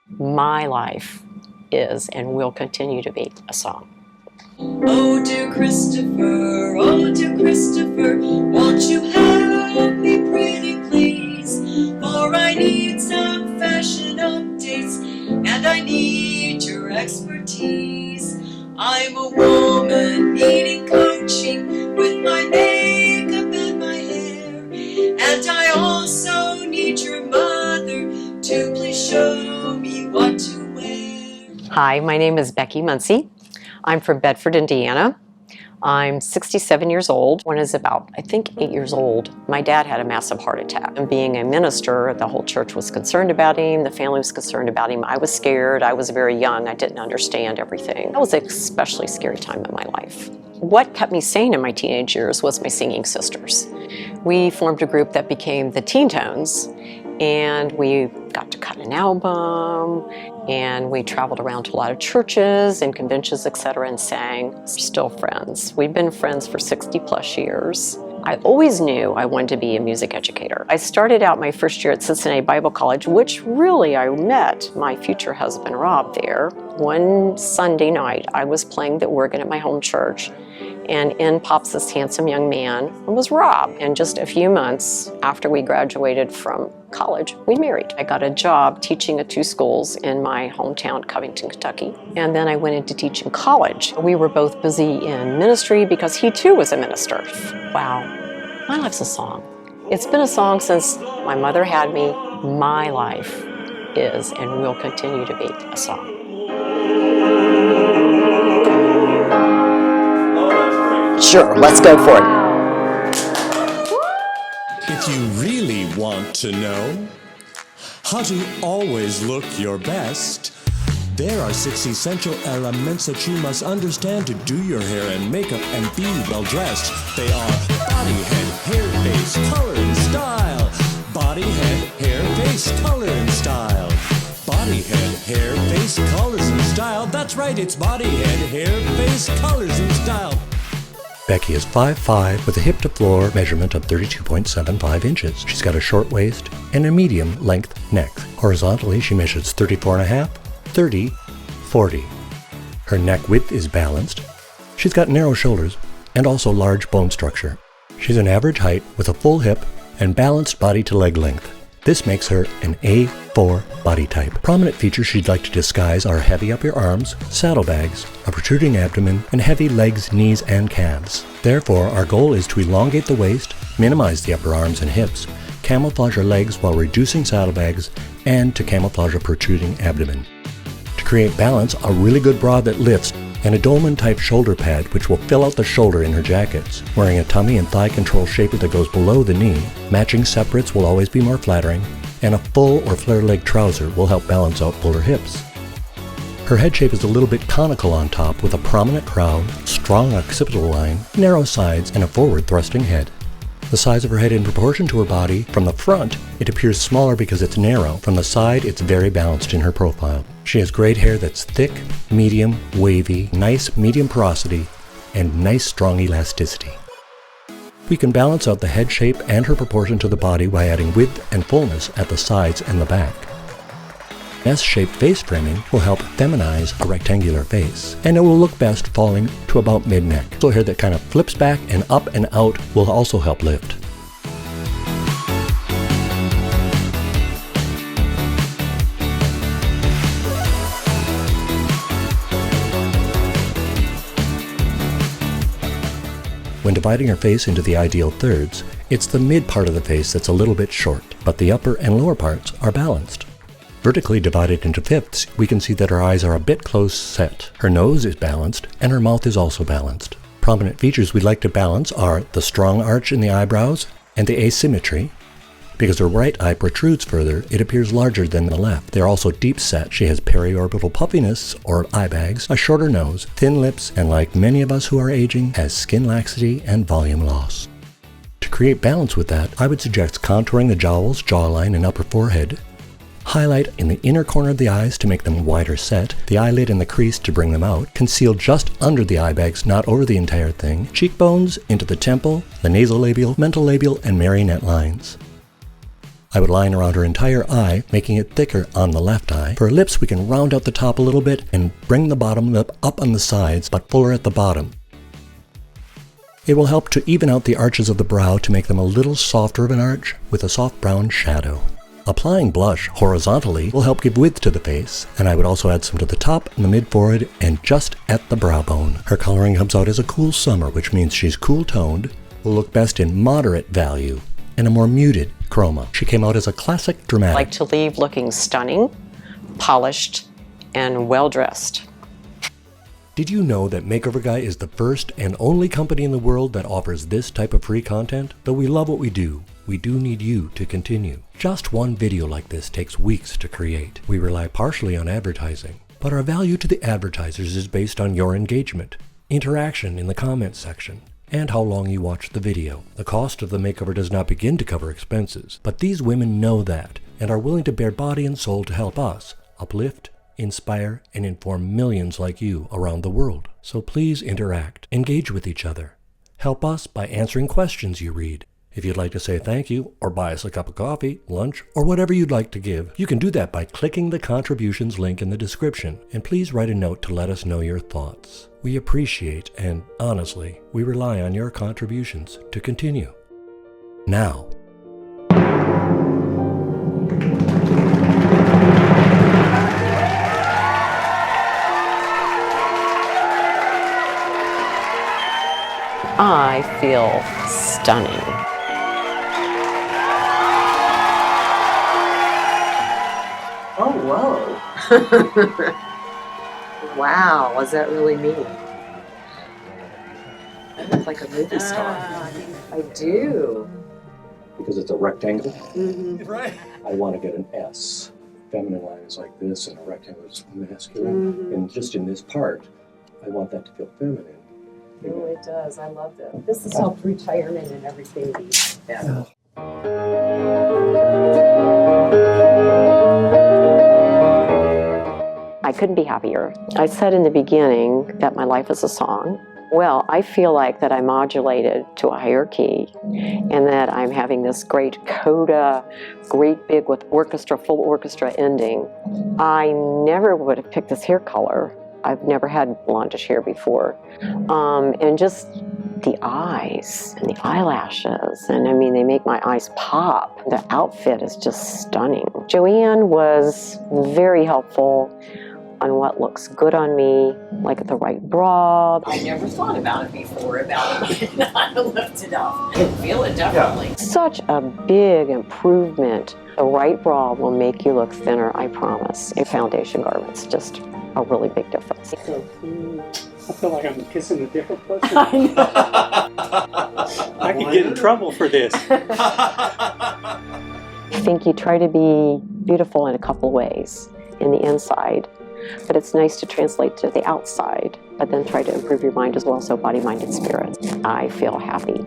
My life is and will continue to be a song. Oh dear Christopher, won't you help me pretty please? For I need some fashion updates, and I need your expertise. I'm a woman needing coaching with my makeup and my hair, and I also need your mother to please show me what to wear. Hi, my name is Becky Muncie. I'm from Bedford, Indiana. I'm 67 years old. When I was about, 8 years old, my dad had a massive heart attack. And being a minister, the whole church was concerned about him, the family was concerned about him. I was scared, I was very young, I didn't understand everything. That was an especially scary time in my life. What kept me sane in my teenage years was my singing sisters. We formed a group that became the Teen Tones, and we got to cut an album, and we traveled around to a lot of churches and conventions, etc., and sang. We're still friends. We've been friends for 60 plus years. I always knew I wanted to be a music educator. I started out my first year at Cincinnati Bible College, which really I met my future husband Rob there. One Sunday night, I was playing the organ at my home church, and in pops this handsome young man. It was Rob. And just a few months after we graduated from college, we married. I got a job teaching at 2 schools in my hometown, Covington, Kentucky. And then I went into teaching college. We were both busy in ministry because he too was a minister. Wow, my life's a song. It's been a song since my mother had me. My life is and will continue to be a song. Sure, let's go for it. If you really want to know how to always look your best, there are 6 essential elements that you must understand to do your hair and makeup and be well dressed. They are body, head, hair, face, color, and style. Body, head, hair, face, color, and style. Body, head, hair, face, colors, and style. That's right, it's body, head, hair, face, colors, and style. Becky is 5'5" with a hip-to-floor measurement of 32.75 inches. She's got a short waist and a medium-length neck. Horizontally, she measures 34.5, 30, 40. Her neck width is balanced. She's got narrow shoulders and also large bone structure. She's an average height with a full hip and balanced body to leg length. This makes her an A4 body type. Prominent features she'd like to disguise are heavy upper arms, saddlebags, a protruding abdomen, and heavy legs, knees, and calves. Therefore, our goal is to elongate the waist, minimize the upper arms and hips, camouflage her legs while reducing saddlebags, and to camouflage a protruding abdomen. To create balance, a really good bra that lifts, and a dolman-type shoulder pad which will fill out the shoulder in her jackets. Wearing a tummy and thigh control shaper that goes below the knee, matching separates will always be more flattering, and a full or flare leg trouser will help balance out fuller hips. Her head shape is a little bit conical on top with a prominent crown, strong occipital line, narrow sides, and a forward thrusting head. The size of her head in proportion to her body. From the front, it appears smaller because it's narrow. From the side, it's very balanced in her profile. She has great hair that's thick, medium, wavy, nice medium porosity, and nice strong elasticity. We can balance out the head shape and her proportion to the body by adding width and fullness at the sides and the back. S-shaped face framing will help feminize a rectangular face, and it will look best falling to about mid-neck. So hair that kind of flips back and up and out will also help lift. When dividing her face into the ideal thirds, it's the mid part of the face that's a little bit short, but the upper and lower parts are balanced. Vertically divided into fifths, we can see that her eyes are a bit close set. Her nose is balanced, and her mouth is also balanced. Prominent features we'd like to balance are the strong arch in the eyebrows and the asymmetry. Because her right eye protrudes further, it appears larger than the left. They're also deep set. She has periorbital puffiness, or eye bags, a shorter nose, thin lips, and like many of us who are aging, has skin laxity and volume loss. To create balance with that, I would suggest contouring the jowls, jawline, and upper forehead, highlight in the inner corner of the eyes to make them wider set, the eyelid and the crease to bring them out, conceal just under the eye bags, not over the entire thing, cheekbones into the temple, the nasolabial, mental labial, and marionette lines. I would line around her entire eye, making it thicker on the left eye. For her lips, we can round out the top a little bit and bring the bottom lip up on the sides, but fuller at the bottom. It will help to even out the arches of the brow to make them a little softer of an arch with a soft brown shadow. Applying blush horizontally will help give width to the face, and I would also add some to the top and the mid-forehead and just at the brow bone. Her coloring comes out as a cool summer, which means she's cool-toned, will look best in moderate value, and a more muted chroma. She came out as a classic dramatic. I like to leave looking stunning, polished, and well-dressed. Did you know that Makeover Guy is the first and only company in the world that offers this type of free content? Though we love what we do need you to continue. Just one video like this takes weeks to create. We rely partially on advertising, but our value to the advertisers is based on your engagement, interaction in the comments section, and how long you watch the video. The cost of the makeover does not begin to cover expenses, but these women know that and are willing to bare body and soul to help us uplift, inspire, and inform millions like you around the world. So please interact, engage with each other. Help us by answering questions you read. If you'd like to say thank you, or buy us a cup of coffee, lunch, or whatever you'd like to give, you can do that by clicking the contributions link in the description, and please write a note to let us know your thoughts. We appreciate and, honestly, we rely on your contributions to continue. Now, I feel stunning. Oh, whoa. Wow, was that really me? I look like a movie star. I do. because it's a rectangle, Right. I want to get an S. Feminine line is like this, and a rectangle is masculine. And just in this part, I want that to feel feminine. Oh, it does. I love that. This has helped retirement and everything be better. I couldn't be happier. I said in the beginning that my life is a song. Well, I feel like that I modulated to a higher key and that I'm having this great coda, great big with orchestra, full orchestra ending. I never would have picked this hair color. I've never had blondish hair before. And just the eyes and the eyelashes, and I mean, they make my eyes pop. The outfit is just stunning. Joanne was very helpful on what looks good on me, like the right bra. I never thought about it before, about it not lifted up. I feel it definitely. Such a big improvement. The right bra will make you look thinner, I promise. A foundation garment's just a really big difference. I feel like I'm kissing a different person. I know. I could get in trouble for this. I think you try to be beautiful in a couple ways. In the inside, but it's nice to translate to the outside, but then try to improve your mind as well, so body, mind, and spirit. I feel happy.